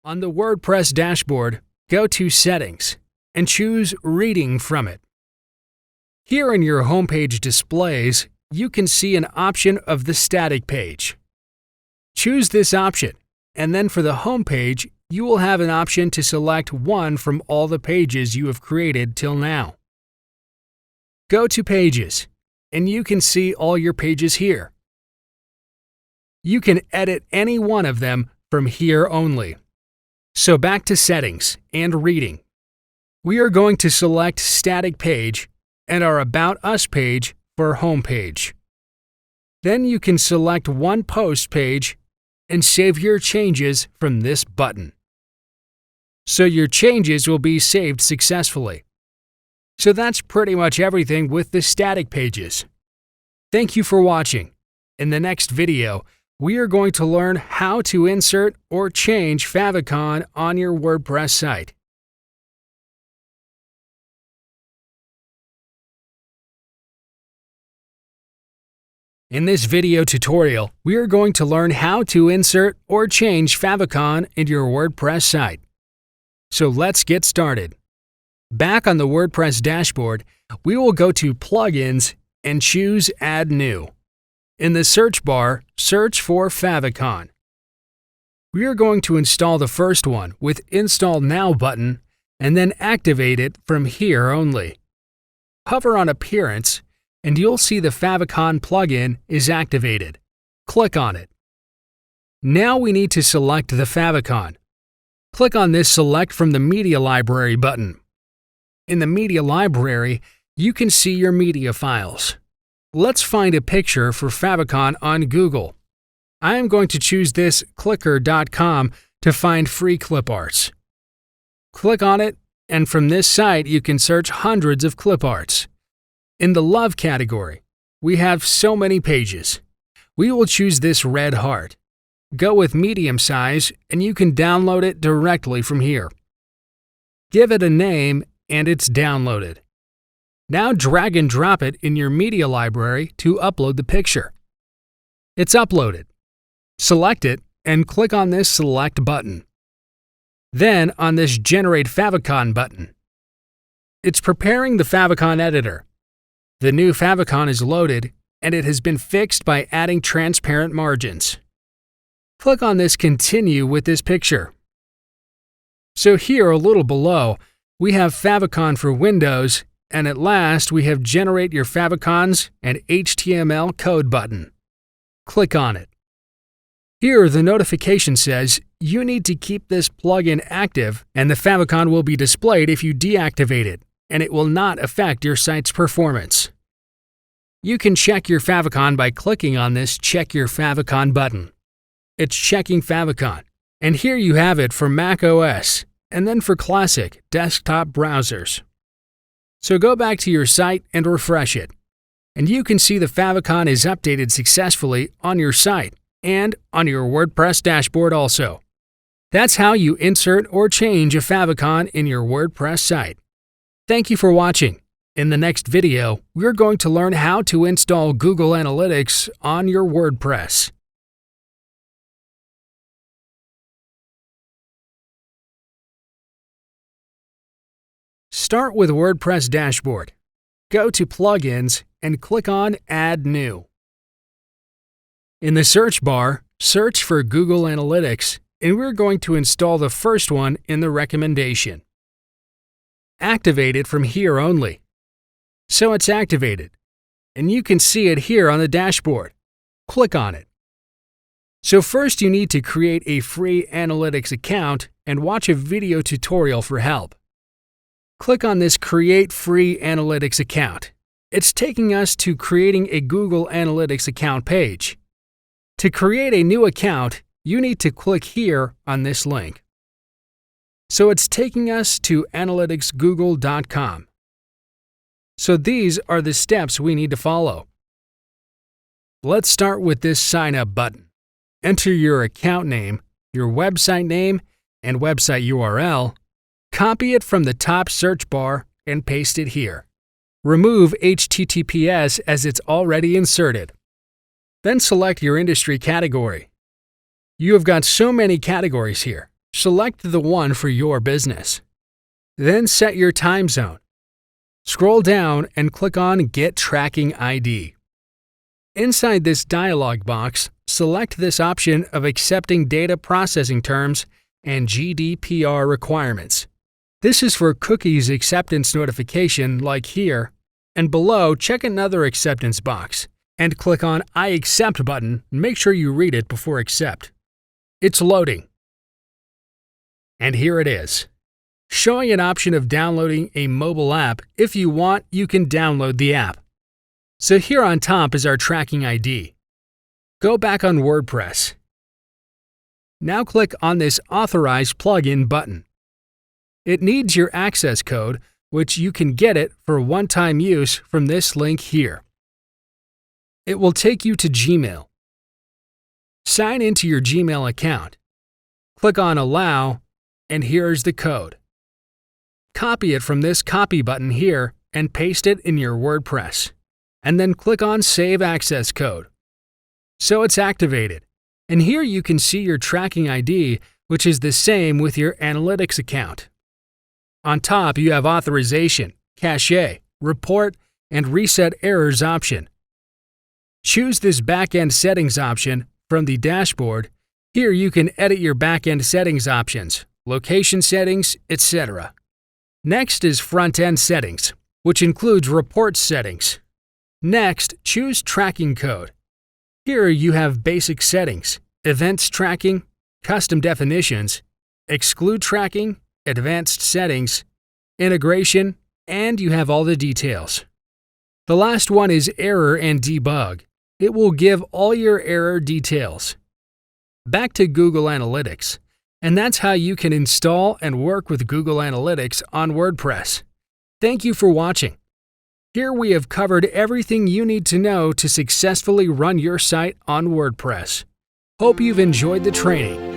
On the WordPress dashboard, go to Settings and choose Reading from it. Here in your homepage displays, you can see an option of the static page. Choose this option, and then for the homepage, you will have an option to select one from all the pages you have created till now. Go to Pages, and you can see all your pages here. You can edit any one of them from here only. So back to Settings and Reading. We are going to select Static Page and our About Us page for Homepage. Then you can select one post page and save your changes from this button. So your changes will be saved successfully. So that's pretty much everything with the static pages. Thank you for watching. In the next video, we are going to learn how to insert or change Favicon on your WordPress site. In this video tutorial, we are going to learn how to insert or change Favicon in your WordPress site. So let's get started. Back on the WordPress dashboard, we will go to Plugins and choose Add New. In the search bar, search for Favicon. We are going to install the first one with Install Now button and then activate it from here only. Hover on Appearance and you'll see the Favicon plugin is activated. Click on it. Now we need to select the Favicon. Click on this Select from the Media Library button. In the Media Library, you can see your media files. Let's find a picture for Favicon on Google. I am going to choose this clicker.com to find free clip arts. Click on it, and from this site you can search hundreds of clip arts. In the Love category, we have so many pages. We will choose this red heart. Go with medium size, and you can download it directly from here. Give it a name, and it's downloaded. Now drag and drop it in your media library to upload the picture. It's uploaded. Select it and click on this Select button. Then on this Generate Favicon button. It's preparing the Favicon editor. The new Favicon is loaded and it has been fixed by adding transparent margins. Click on this Continue with this picture. So here a little below, we have Favicon for Windows, and at last we have Generate Your Favicons and HTML Code button. Click on it. Here the notification says you need to keep this plugin active and the Favicon will be displayed if you deactivate it, and it will not affect your site's performance. You can check your Favicon by clicking on this Check Your Favicon button. It's checking Favicon, and here you have it for Mac OS and then for classic desktop browsers. So go back to your site and refresh it, and you can see the Favicon is updated successfully on your site and on your WordPress dashboard also. That's how you insert or change a Favicon in your WordPress site. Thank you for watching. In the next video, we're going to learn how to install Google Analytics on your WordPress. Start with WordPress dashboard. Go to Plugins and click on Add New. In the search bar, search for Google Analytics, and we're going to install the first one in the recommendation. Activate it from here only. So it's activated, and you can see it here on the dashboard. Click on it. So first you need to create a free analytics account and watch a video tutorial for help. Click on this Create Free Analytics Account. It's taking us to creating a Google Analytics account page. To create a new account, you need to click here on this link. So it's taking us to analyticsgoogle.com. So these are the steps we need to follow. Let's start with this Sign Up button. Enter your account name, your website name, and website URL. Copy it from the top search bar and paste it here. Remove HTTPS as it's already inserted. Then select your industry category. You have got so many categories here, Select the one for your business. Then set your time zone. Scroll down and click on Get Tracking ID. Inside this dialog box, select this option of accepting data processing terms and GDPR requirements. This is for cookies acceptance notification like here, and below check another acceptance box and click on I accept button and make sure you read it before accept. It's loading. And here it is, showing an option of downloading a mobile app. If you want, you can download the app. So here on top is our tracking ID. Go back on WordPress. Now click on this Authorize Plugin button. It needs your access code, which you can get it for one-time use from this link here. It will take you to Gmail. Sign into your Gmail account. Click on Allow, and here's the code. Copy it from this copy button here and paste it in your WordPress. And then click on Save Access Code. So it's activated. And here you can see your tracking ID, which is the same with your analytics account. On top, you have Authorization, Cache, Report, and Reset Errors option. Choose this Backend Settings option from the dashboard. Here you can edit your backend settings options, location settings, etc. Next is Front-End Settings, which includes Report settings. Next, choose Tracking Code. Here you have Basic Settings, Events Tracking, Custom Definitions, Exclude Tracking, Advanced Settings, Integration, and you have all the details. The last one is Error and Debug. It will give all your error details. Back to Google Analytics, and that's how you can install and work with Google Analytics on WordPress. Thank you for watching. Here we have covered everything you need to know to successfully run your site on WordPress. Hope you've enjoyed the training.